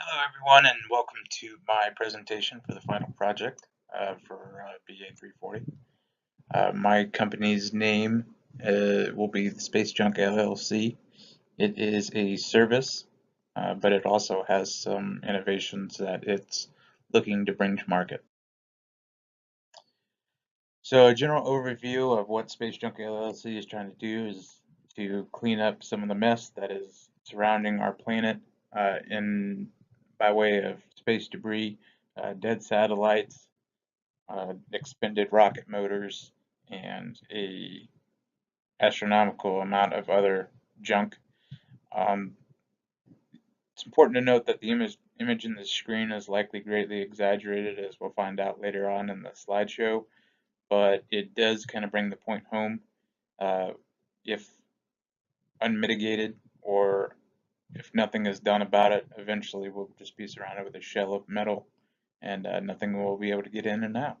Hello, everyone, and welcome to my presentation for the final project for BA 340. My company's name will be the Space Junk LLC. It is a service, but it also has some innovations that it's looking to bring to market. So a general overview of what Space Junk LLC is trying to do is to clean up some of the mess that is surrounding our planet in by way of space debris, dead satellites, expended rocket motors, and a astronomical amount of other junk. Um, it's important to note that the image in the screen is likely greatly exaggerated, as we'll find out later on in the slideshow, but it does kind of bring the point home. If unmitigated or if nothing is done about it, eventually we'll just be surrounded with a shell of metal and nothing will be able to get in and out.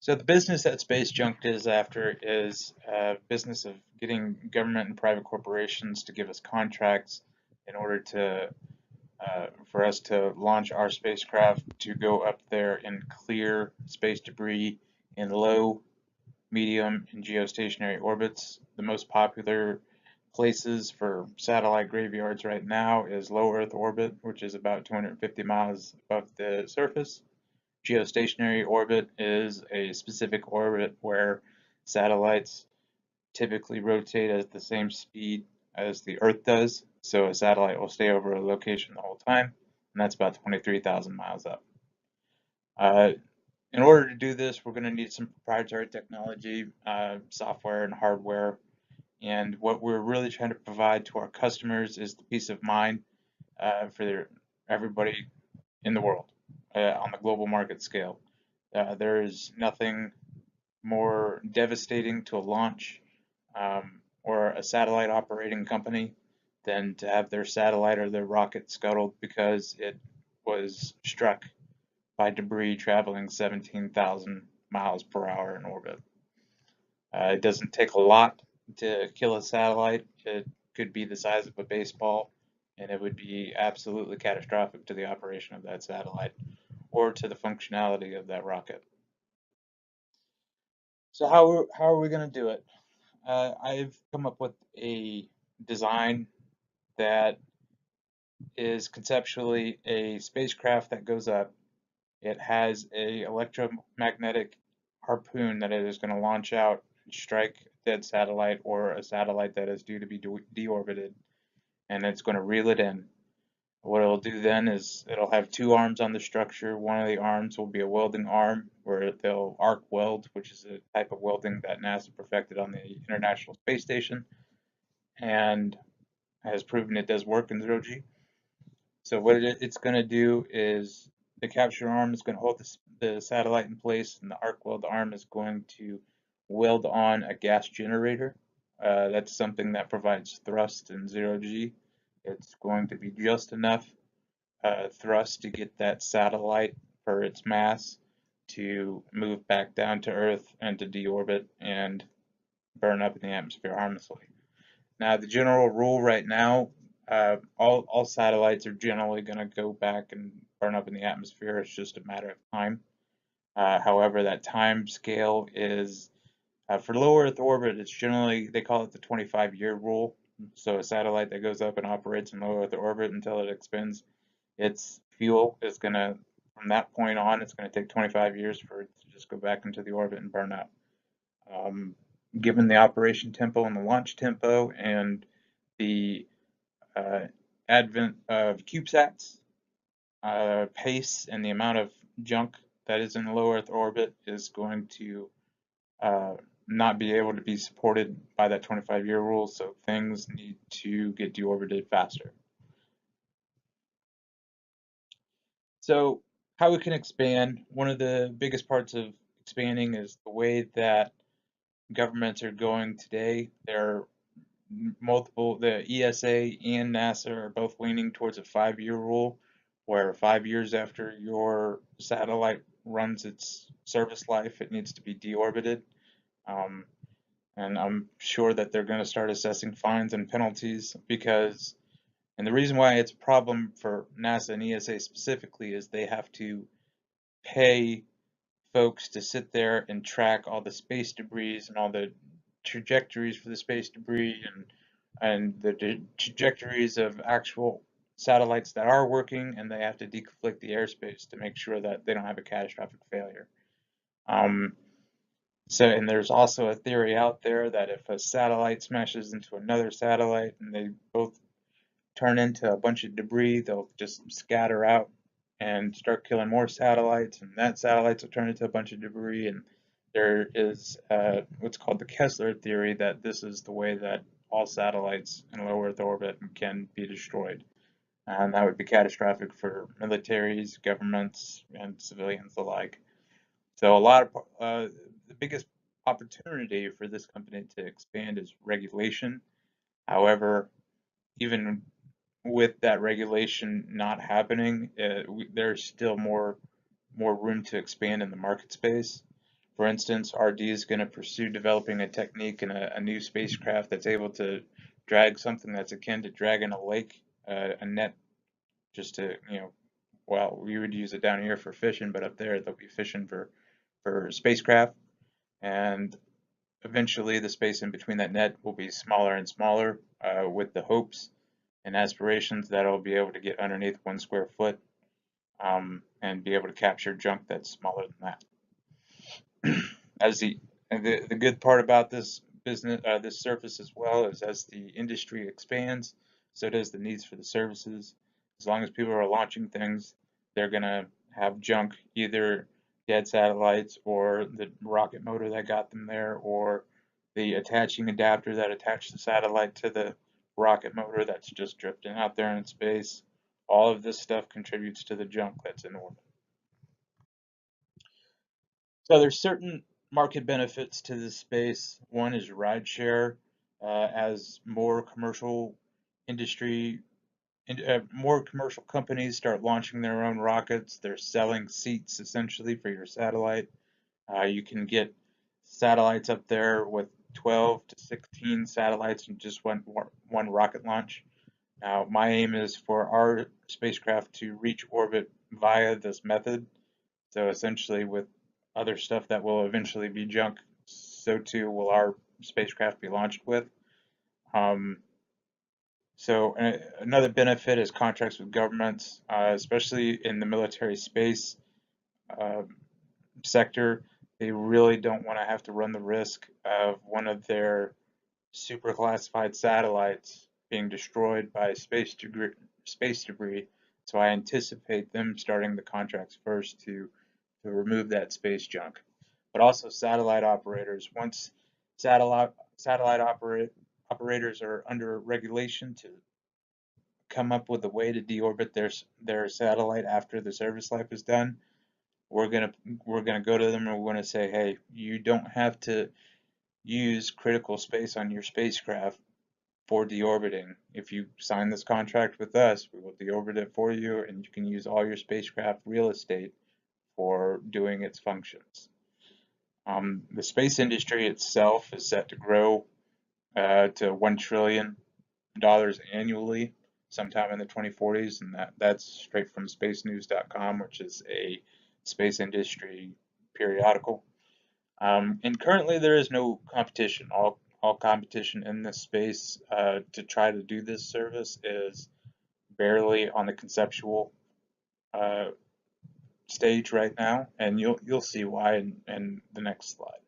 So the business that Space Junk is after is a business of getting government and private corporations to give us contracts in order to for us to launch our spacecraft to go up there and clear space debris in low, medium, and geostationary orbits. The most popular places for satellite graveyards right now is low Earth orbit, which is about 250 miles above the surface. Geostationary orbit is a specific orbit where satellites typically rotate at the same speed as the Earth does, so a satellite will stay over a location the whole time, and that's about 23,000 miles up. In order to do this, we're going to need some proprietary technology, software, and hardware. And what we're really trying to provide to our customers is the peace of mind for everybody in the world on the global market scale. There is nothing more devastating to a launch or a satellite operating company than to have their satellite or their rocket scuttled because it was struck by debris traveling 17,000 miles per hour in orbit. It doesn't take a lot to kill a satellite. It could be the size of a baseball, and it would be absolutely catastrophic to the operation of that satellite or to the functionality of that rocket. So how are we going to do it? I've come up with a design that is conceptually a spacecraft that goes up. It has a electromagnetic harpoon that it is going to launch out and strike a dead satellite or a satellite that is due to be deorbited, and it's going to reel it in. What it'll do then is it'll have two arms on the structure. One of the arms will be a welding arm where they'll arc weld, which is a type of welding that NASA perfected on the International Space Station and has proven it does work in zero G. So what it's going to do is the capture arm is going to hold the satellite in place, and the arc weld arm is going to weld on a gas generator. That's something that provides thrust in zero G. It's going to be just enough thrust to get that satellite for its mass to move back down to Earth and to deorbit and burn up in the atmosphere harmlessly. Now, the general rule right now, all satellites are generally going to go back and burn up in the atmosphere. It's just a matter of time. However, that time scale is for low Earth orbit. It's generally they call it the 25-year rule. So a satellite that goes up and operates in low Earth orbit until it expends its fuel is going to, from that point on, it's going to take 25 years for it to just go back into the orbit and burn up. Given the operation tempo and the launch tempo and the uh, advent of CubeSats, pace and the amount of junk that is in low Earth orbit is going to not be able to be supported by that 25-year rule, so things need to get deorbited faster. So how we can expand, one of the biggest parts of expanding is the way that governments are going today. There multiple, the ESA and NASA are both leaning towards a 5-year rule, where 5 years after your satellite runs its service life, it needs to be deorbited. Um, and I'm sure that they're going to start assessing fines and penalties because And the reason why it's a problem for NASA and ESA specifically is they have to pay folks to sit there and track all the space debris and all the trajectories for the space debris and the trajectories of actual satellites that are working, and they have to deconflict the airspace to make sure that they don't have a catastrophic failure. And there's also a theory out there that if a satellite smashes into another satellite and they both turn into a bunch of debris, they'll just scatter out and start killing more satellites, and that satellites will turn into a bunch of debris. And there is what's called the Kessler theory, that this is the way that all satellites in low Earth orbit can be destroyed. And that would be catastrophic for militaries, governments, and civilians alike. So the biggest opportunity for this company to expand is regulation. However, even with that regulation not happening, there's still more room to expand in the market space. For instance, RD is going to pursue developing a technique in a new spacecraft that's able to drag something that's akin to dragging a lake, a net, just to, well, we would use it down here for fishing, but up there they'll be fishing for spacecraft. And eventually the space in between that net will be smaller and smaller, with the hopes and aspirations that I'll be able to get underneath 1 square foot, and be able to capture junk that's smaller than that. As the good part about this business, this service as well, is as the industry expands, so does the needs for the services. As long as people are launching things, they're gonna have junk, either dead satellites or the rocket motor that got them there, or the attaching adapter that attached the satellite to the rocket motor that's just drifting out there in space. All of this stuff contributes to the junk that's in orbit. So there's certain market benefits to this space. One is rideshare. As more commercial industry, more commercial companies start launching their own rockets, they're selling seats essentially for your satellite. You can get satellites up there with 12 to 16 satellites in just one rocket launch. Now, my aim is for our spacecraft to reach orbit via this method. So essentially, with other stuff that will eventually be junk, so too will our spacecraft be launched with. Um, Another benefit is contracts with governments, especially in the military space uh, sector. They really don't want to have to run the risk of one of their super classified satellites being destroyed by space debris. So I anticipate them starting the contracts first to remove that space junk. But also satellite operators. Once satellite operators are under regulation to come up with a way to deorbit their satellite after the service life is done, we're gonna go to them and we're gonna say, hey, you don't have to use critical space on your spacecraft for deorbiting. If you sign this contract with us, we will deorbit it for you, and you can use all your spacecraft real estate for doing its functions. The space industry itself is set to grow to $1 trillion annually sometime in the 2040s, and that's straight from spacenews.com, which is a space industry periodical. And currently there is no competition. All competition in this space to try to do this service is barely on the conceptual uh, stage right now, and you'll see why in the next slide.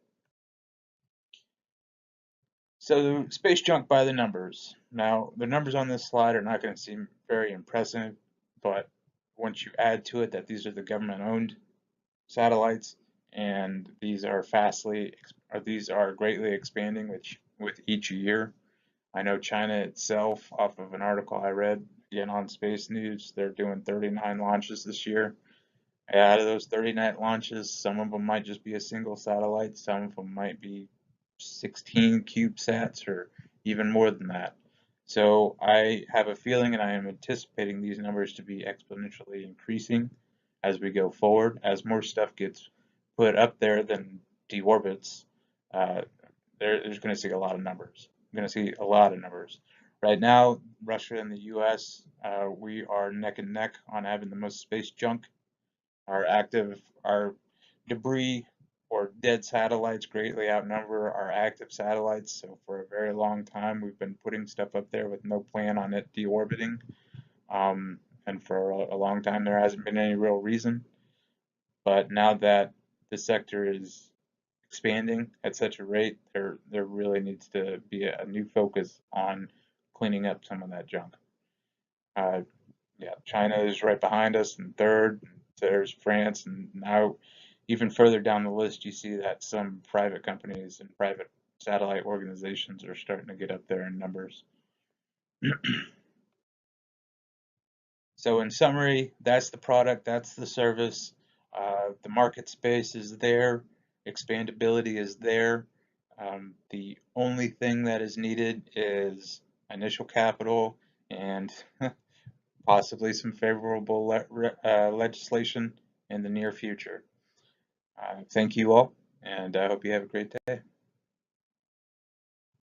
So space junk by the numbers. Now the numbers on this slide are not going to seem very impressive, but once you add to it that these are the government-owned satellites, and these are greatly expanding with each year. I know China itself, off of an article I read again on Space News, they're doing 39 launches this year. Out of those 39 launches, some of them might just be a single satellite, some of them might be 16 CubeSats or even more than that. So I have a feeling, and I am anticipating these numbers to be exponentially increasing as we go forward. As more stuff gets put up there than deorbits, there's going to see a lot of numbers. You're going to see a lot of numbers. Right now, Russia and the US, we are neck and neck on having the most space junk. Our debris or dead satellites greatly outnumber our active satellites. So for a very long time, we've been putting stuff up there with no plan on it deorbiting. And for a long time, there hasn't been any real reason. But now that the sector is expanding at such a rate, there really needs to be a new focus on cleaning up some of that junk. Uh, yeah, China is right behind us in third. There's France, and now even further down the list, you see that some private companies and private satellite organizations are starting to get up there in numbers. So in summary, that's the product, that's the service. The market space is there, expandability is there. The only thing that is needed is initial capital and possibly some favorable legislation in the near future. Thank you all, and I hope you have a great day.